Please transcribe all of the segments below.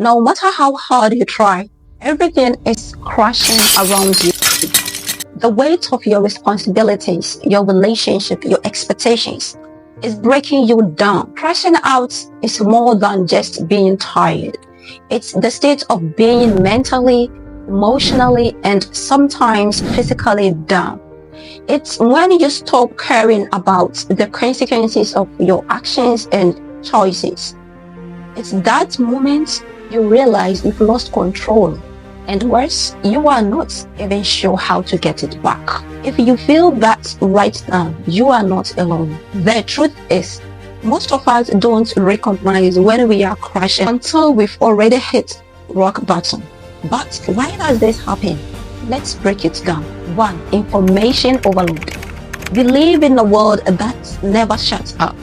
No matter how hard you try, everything is crashing around you. The weight of your responsibilities, your relationship, your expectations is breaking you down. Crashing out is more than just being tired. It's the state of being mentally, emotionally, and sometimes physically down. It's when you stop caring about the consequences of your actions and choices. It's that moment you realize you've lost control. And worse, you are not even sure how to get it back. If you feel that right now, you are not alone. The truth is, most of us don't recognize when we are crashing until we've already hit rock bottom. But why does this happen? Let's break it down. 1. Information overload. We live in a world that never shuts up.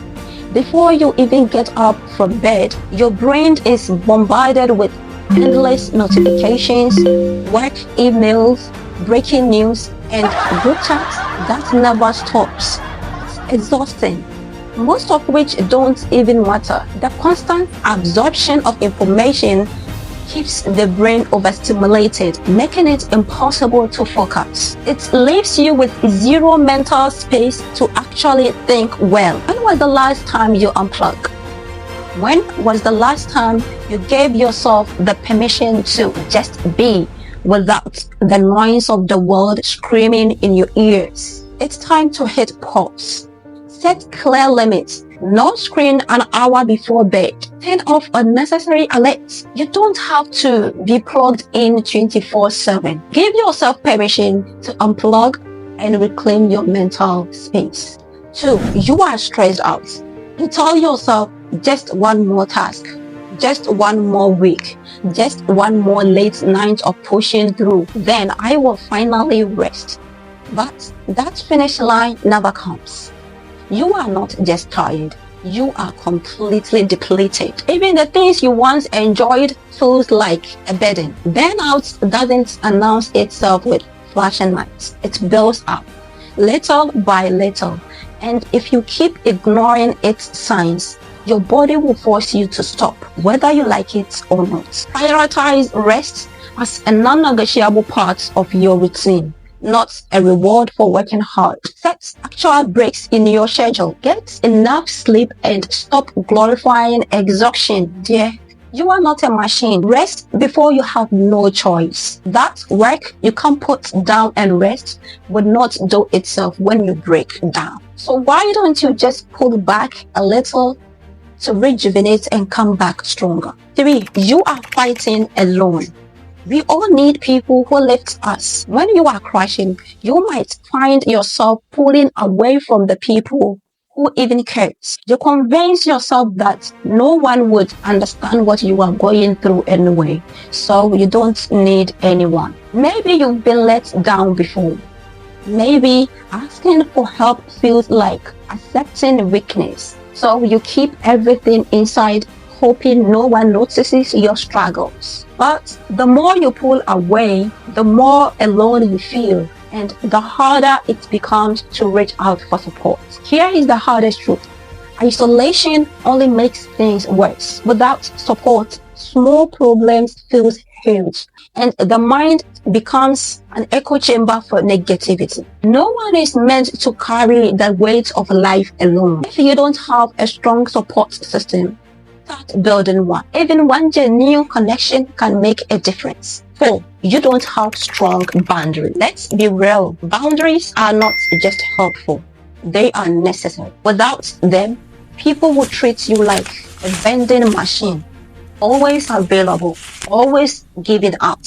Before you even get up from bed, your brain is bombarded with endless notifications, work emails, breaking news, and group chats that never stops. It's exhausting, most of which don't even matter. The constant absorption of information keeps the brain overstimulated, making it impossible to focus. It leaves you with zero mental space to actually think well. When was the last time you unplugged? When was the last time you gave yourself the permission to just be without the noise of the world screaming in your ears? It's time to hit pause. Set clear limits. No screen an hour before bed. Turn off unnecessary alerts. You don't have to be plugged in 24/7. Give yourself permission to unplug and reclaim your mental space. 2. You are stressed out. You tell yourself, just one more task, just one more week, just one more late night of pushing through, then I will finally rest. But that finish line never comes. You are not just tired, you are completely depleted. Even the things you once enjoyed feels like a burden. Burnout doesn't announce itself with flashing lights. It builds up, little by little. And if you keep ignoring its signs, your body will force you to stop, whether you like it or not. Prioritize rest as a non-negotiable part of your routine, not a reward for working hard. Set actual breaks in your schedule. Get enough sleep and stop glorifying exhaustion, dear. You are not a machine. Rest before you have no choice. That work you can put down and rest will not do itself when you break down. So why don't you just pull back a little to rejuvenate and come back stronger? 3. You are fighting alone. We all need people who lift us. When you are crashing, you might find yourself pulling away from the people who even cares. You convince yourself that no one would understand what you are going through anyway, so you don't need anyone. Maybe you've been let down before. Maybe asking for help feels like accepting weakness. So you keep everything inside, hoping no one notices your struggles. But the more you pull away, the more alone you feel, and the harder it becomes to reach out for support. Here is the hardest truth. Isolation only makes things worse. Without support, small problems feel huge, and the mind becomes an echo chamber for negativity. No one is meant to carry the weight of life alone. If you don't have a strong support system, start building one. Even one genuine connection can make a difference. 4. You don't have strong boundaries. Let's be real. Boundaries are not just helpful. They are necessary. Without them, people will treat you like a vending machine. Always available, always giving out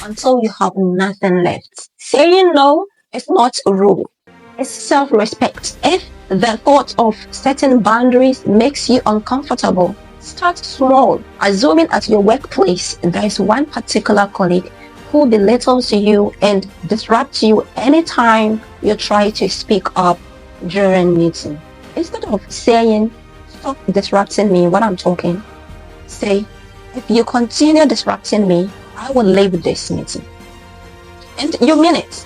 until you have nothing left. Saying no is not a rule. It's self-respect. If the thought of setting boundaries makes you uncomfortable, start small. Assuming at your workplace there is one particular colleague who belittles you and disrupts you anytime you try to speak up during meeting. Instead of saying, "Stop disrupting me when I'm talking," say, "If you continue disrupting me, I will leave this meeting." And you mean it.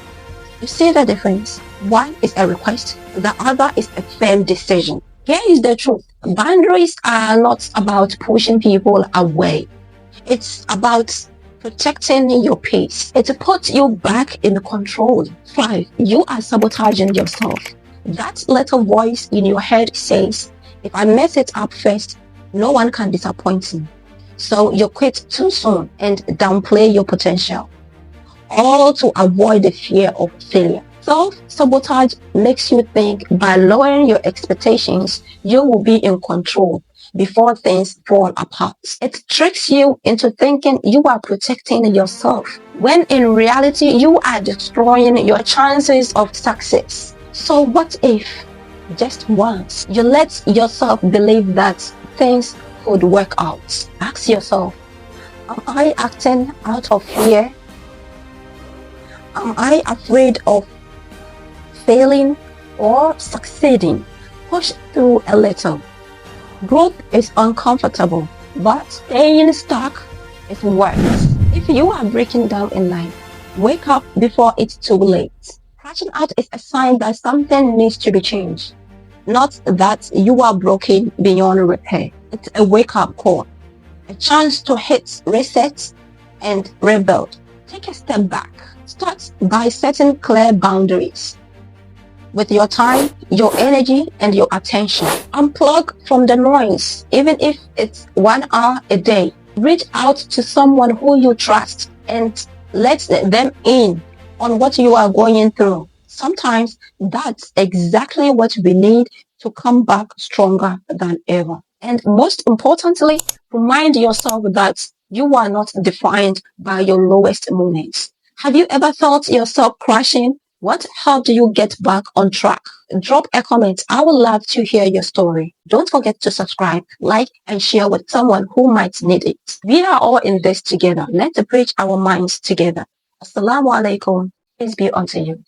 You see the difference? One is a request, the other is a firm decision. Here is the truth. Boundaries are not about pushing people away. It's about protecting your peace. It puts you back in control. 5. You are sabotaging yourself. That little voice in your head says, if I mess it up first, no one can disappoint me. So you quit too soon and downplay your potential, all to avoid the fear of failure. Self-sabotage makes you think by lowering your expectations, you will be in control before things fall apart. It tricks you into thinking you are protecting yourself, when in reality, you are destroying your chances of success. So what if, just once, you let yourself believe that things could work out? Ask yourself, am I acting out of fear? Am I afraid of failing or succeeding? Push through a little. Growth is uncomfortable, but staying stuck is worse. If you are breaking down in life, wake up before it's too late. Crashing out is a sign that something needs to be changed, not that you are broken beyond repair. It's a wake-up call, a chance to hit reset and rebuild. Take a step back. Start by setting clear boundaries with your time, your energy, and your attention. Unplug from the noise, even if it's 1 hour a day. Reach out to someone who you trust and let them in on what you are going through. Sometimes that's exactly what we need to come back stronger than ever. And most importantly, remind yourself that you are not defined by your lowest moments. Have you ever felt yourself crashing? What helped you get back on track? Drop a comment. I would love to hear your story. Don't forget to subscribe, like, and share with someone who might need it. We are all in this together. Let's bridge our minds together. Assalamu alaikum. Peace be unto you.